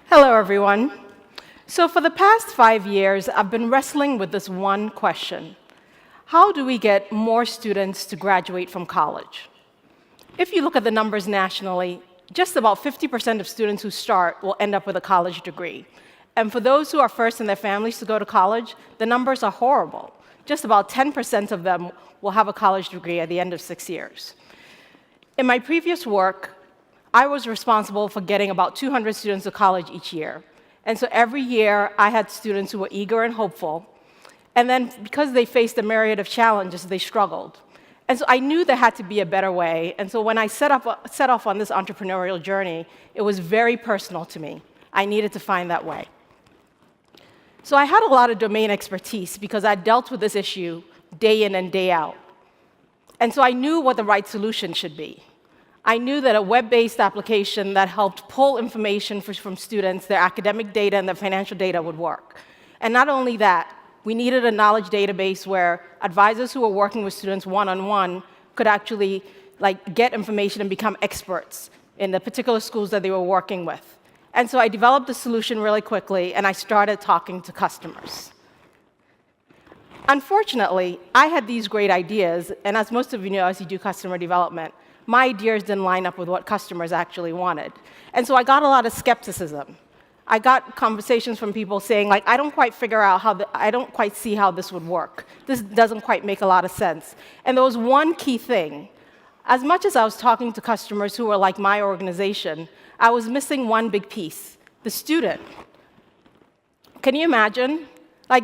Hello, everyone. So for the past 5 years, I've been wrestling with this one question. How do we get more students to graduate from college? If you look at the numbers nationally, just about 50% of students who start will end up with a college degree. And for those who are first in their families to go to college, the numbers are horrible. Just about 10% of them will have a college degree at the end of 6 years. In my previous work, I was responsible for getting about 200 students to college each year. And so every year, I had students who were eager and hopeful. And then because they faced a myriad of challenges, they struggled. And so I knew there had to be a better way. And so when I set off on this entrepreneurial journey, it was very personal to me. I needed to find that way. So I had a lot of domain expertise because I dealt with this issue day in and day out. And so I knew what the right solution should be. I knew that a web-based application that helped pull information from students, their academic data and their financial data would work. And not only that, we needed a knowledge database where advisors who were working with students one-on-one could actually get information and become experts in the particular schools that they were working with. And so I developed the solution really quickly, and I started talking to customers. Unfortunately, I had these great ideas, and as most of you know, as you do customer development, my ideas didn't line up with what customers actually wanted. And so I got a lot of skepticism. I got conversations from people saying, I don't quite figure out I don't quite see how this would work. This doesn't quite make a lot of sense. And there was one key thing. As much as I was talking to customers who were like my organization, I was missing one big piece, the student. Can you imagine?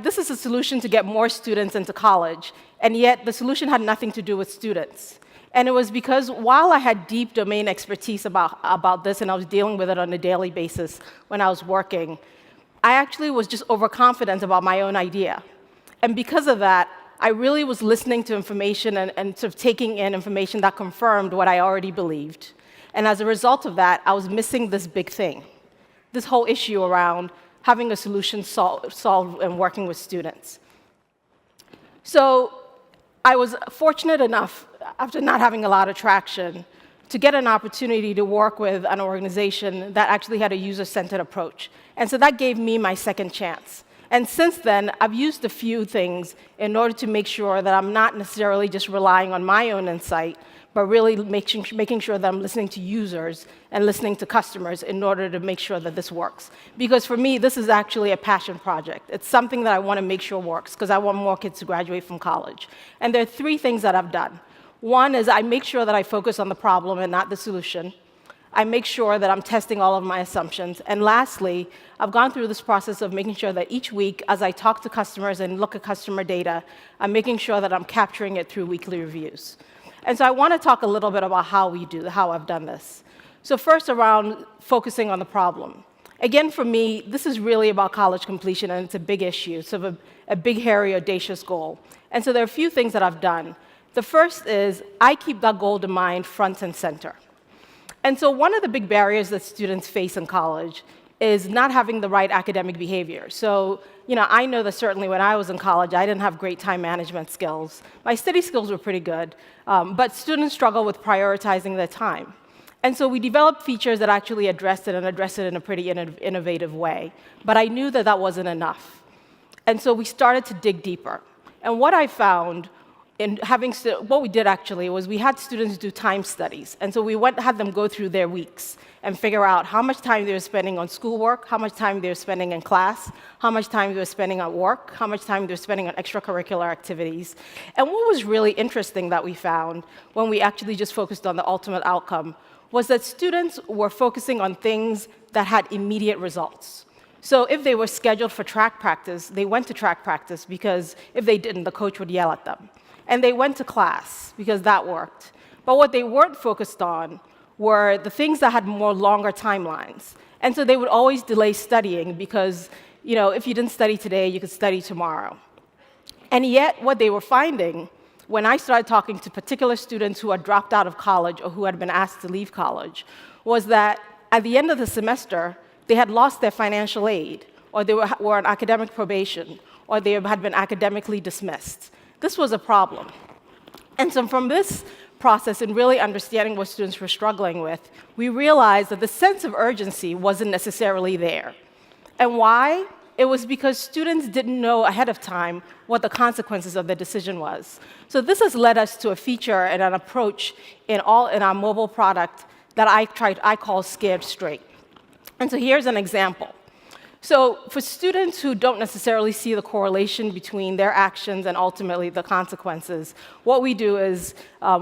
This is a solution to get more students into college, and yet the solution had nothing to do with students. And it was because while I had deep domain expertise about this, and I was dealing with it on a daily basis when I was working, I actually was just overconfident about my own idea. And because of that, I really was listening to information and sort of taking in information that confirmed what I already believed. And as a result of that, I was missing this big thing, this whole issue around having a solution solved and working with students. So I was fortunate enough, after not having a lot of traction, to get an opportunity to work with an organization that actually had a user-centered approach. And so that gave me my second chance. And since then, I've used a few things in order to make sure that I'm not necessarily just relying on my own insight, but really making sure that I'm listening to users and listening to customers in order to make sure that this works. Because for me, this is actually a passion project. It's something that I want to make sure works, because I want more kids to graduate from college. And there are 3 things that I've done. One is I make sure that I focus on the problem and not the solution. I make sure that I'm testing all of my assumptions. And lastly, I've gone through this process of making sure that each week, as I talk to customers and look at customer data, I'm making sure that I'm capturing it through weekly reviews. And so I want to talk a little bit about how I've done this. So first, around focusing on the problem. Again, for me, this is really about college completion, and it's a big issue, sort of a big, hairy, audacious goal. And so there are a few things that I've done. The first is I keep that goal in mind front and center. And so one of the big barriers that students face in college is not having the right academic behavior. So, I know that certainly when I was in college, I didn't have great time management skills. My study skills were pretty good, but students struggle with prioritizing their time. And so we developed features that actually addressed it in a pretty innovative way. But I knew that that wasn't enough. And so we started to dig deeper. And what I found what we did actually was we had students do time studies. And so we had them go through their weeks and figure out how much time they were spending on schoolwork, how much time they were spending in class, how much time they were spending at work, how much time they were spending on extracurricular activities. And what was really interesting that we found when we actually just focused on the ultimate outcome was that students were focusing on things that had immediate results. So if they were scheduled for track practice, they went to track practice because if they didn't, the coach would yell at them. And they went to class because that worked. But what they weren't focused on were the things that had more longer timelines. And so they would always delay studying because, if you didn't study today, you could study tomorrow. And yet, what they were finding, when I started talking to particular students who had dropped out of college or who had been asked to leave college, was that at the end of the semester, they had lost their financial aid, or they were on academic probation, or they had been academically dismissed. This was a problem. And so from this process in really understanding what students were struggling with, we realized that the sense of urgency wasn't necessarily there. And why? It was because students didn't know ahead of time what the consequences of their decision was. So this has led us to a feature and an approach in our mobile product that I call Scared Straight. And so here's an example. So for students who don't necessarily see the correlation between their actions and ultimately the consequences, what we do is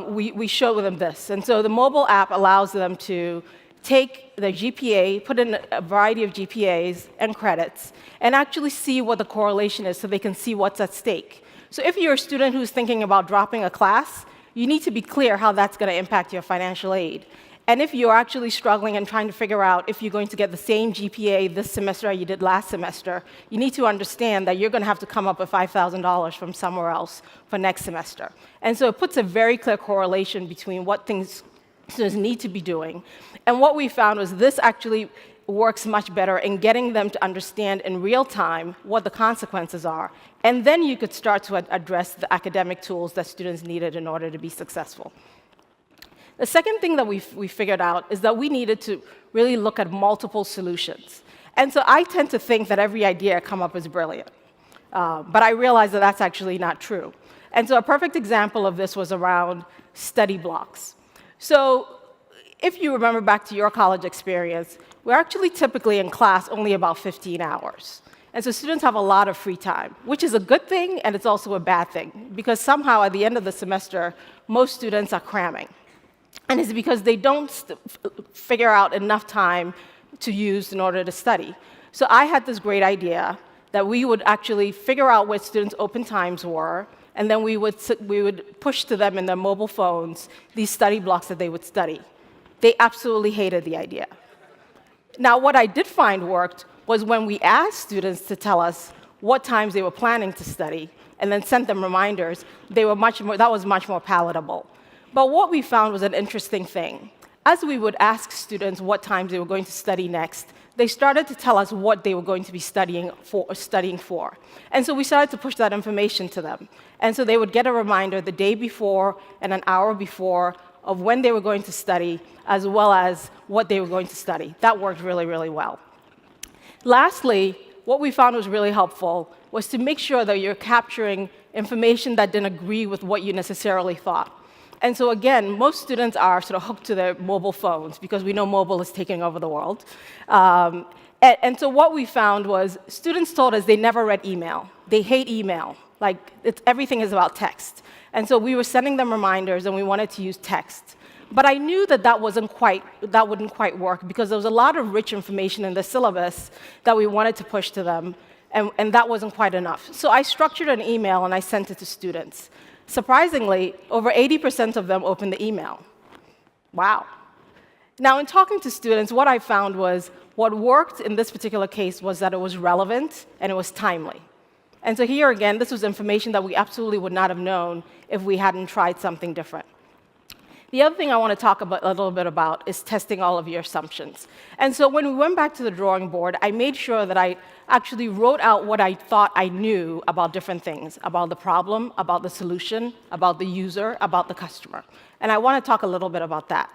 we show them this. And so the mobile app allows them to take their GPA, put in a variety of GPAs and credits, and actually see what the correlation is so they can see what's at stake. So if you're a student who's thinking about dropping a class, you need to be clear how that's going to impact your financial aid. And if you're actually struggling and trying to figure out if you're going to get the same GPA this semester as you did last semester, you need to understand that you're going to have to come up with $5,000 from somewhere else for next semester. And so it puts a very clear correlation between what things students need to be doing. And what we found was this actually works much better in getting them to understand in real time what the consequences are. And then you could start to address the academic tools that students needed in order to be successful. The second thing that we figured out is that we needed to really look at multiple solutions. And so I tend to think that every idea I come up is brilliant. But I realized that that's actually not true. And so a perfect example of this was around study blocks. So if you remember back to your college experience, we're actually typically in class only about 15 hours. And so students have a lot of free time, which is a good thing, and it's also a bad thing, because somehow at the end of the semester, most students are cramming. And it's because they don't figure out enough time to use in order to study. So I had this great idea that we would actually figure out what students' open times were, and then we would push to them in their mobile phones these study blocks that they would study. They absolutely hated the idea. Now, what I did find worked was when we asked students to tell us what times they were planning to study, and then sent them reminders, that was much more palatable. But what we found was an interesting thing. As we would ask students what times they were going to study next, they started to tell us what they were going to be studying for. And so we started to push that information to them. And so they would get a reminder the day before and an hour before of when they were going to study, as well as what they were going to study. That worked really, really well. Lastly, what we found was really helpful was to make sure that you're capturing information that didn't agree with what you necessarily thought. And so again, most students are sort of hooked to their mobile phones because we know mobile is taking over the world. And so what we found was students told us they never read email. They hate email. Like, everything is about text. And so we were sending them reminders, and we wanted to use text. But I knew that wouldn't quite work because there was a lot of rich information in the syllabus that we wanted to push to them, and that wasn't quite enough. So I structured an email, and I sent it to students. Surprisingly, over 80% of them opened the email. Wow. Now, in talking to students, what I found was what worked in this particular case was that it was relevant and it was timely. And so here again, this was information that we absolutely would not have known if we hadn't tried something different. The other thing I want to talk a little bit about is testing all of your assumptions. And so when we went back to the drawing board, I made sure that I actually wrote out what I thought I knew about different things, about the problem, about the solution, about the user, about the customer. And I want to talk a little bit about that.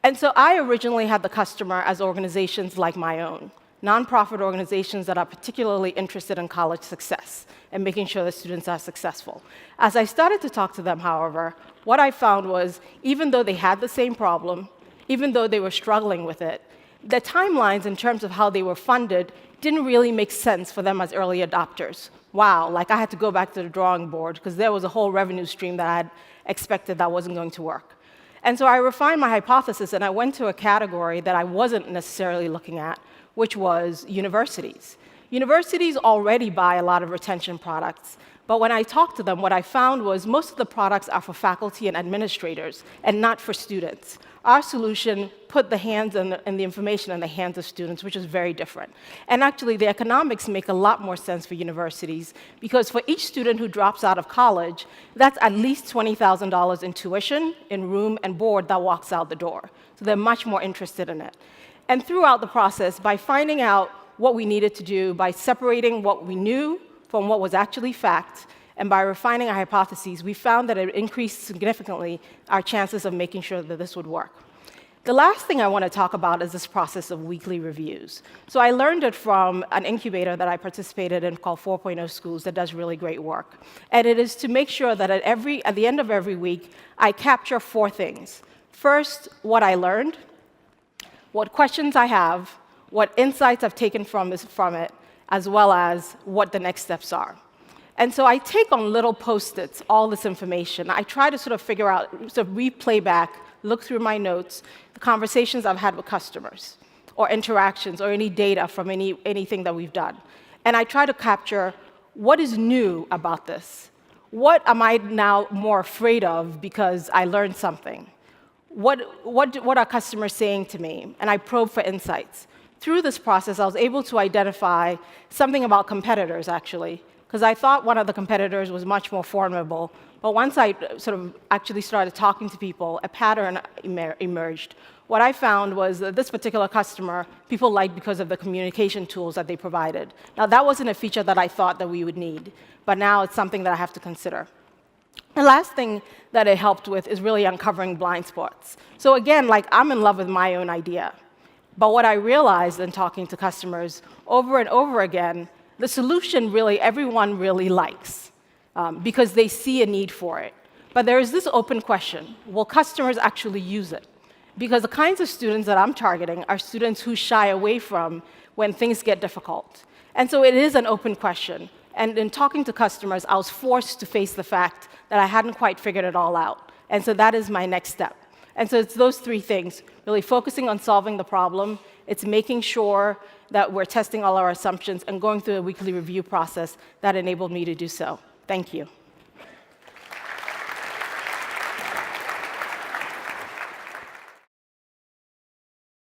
And so I originally had the customer as organizations like my own, nonprofit organizations that are particularly interested in college success and making sure that students are successful. As I started to talk to them, however, what I found was even though they had the same problem, even though they were struggling with it, the timelines in terms of how they were funded didn't really make sense for them as early adopters. Wow, like I had to go back to the drawing board because there was a whole revenue stream that I had expected that wasn't going to work. And so I refined my hypothesis, and I went to a category that I wasn't necessarily looking at, which was universities. Universities already buy a lot of retention products, but when I talked to them, what I found was most of the products are for faculty and administrators and not for students. Our solution put the hands and the information in the hands of students, which is very different. And actually, the economics make a lot more sense for universities because for each student who drops out of college, that's at least $20,000 in tuition, in room and board that walks out the door. So they're much more interested in it. And throughout the process, by finding out what we needed to do, by separating what we knew from what was actually fact, And by refining our hypotheses, we found that it increased significantly our chances of making sure that this would work. The last thing I want to talk about is this process of weekly reviews. So I learned it from an incubator that I participated in called 4.0 Schools that does really great work. And it is to make sure that at the end of every week, I capture 4 things. First, what I learned, what questions I have, what insights I've taken from it, as well as what the next steps are. And so I take on little Post-its all this information. I try to sort of figure out, sort of replay back, look through my notes, the conversations I've had with customers, or interactions, or any data from anything that we've done. And I try to capture what is new about this. What am I now more afraid of because I learned something? What are customers saying to me? And I probe for insights. Through this process, I was able to identify something about competitors, actually, because I thought one of the competitors was much more formidable. But once I sort of actually started talking to people, a pattern emerged. What I found was that this particular customer, people liked because of the communication tools that they provided. Now, that wasn't a feature that I thought that we would need, but now it's something that I have to consider. The last thing that it helped with is really uncovering blind spots. So again, like, I'm in love with my own idea. But what I realized in talking to customers over and over again, the solution really everyone really likes. Because they see a need for it. But there is this open question, will customers actually use it? Because the kinds of students that I'm targeting are students who shy away from when things get difficult. And so it is an open question. And in talking to customers, I was forced to face the fact that I hadn't quite figured it all out. And so that is my next step. And so it's those 3 things, really focusing on solving the problem. It's making sure that we're testing all our assumptions and going through a weekly review process that enabled me to do so. Thank you.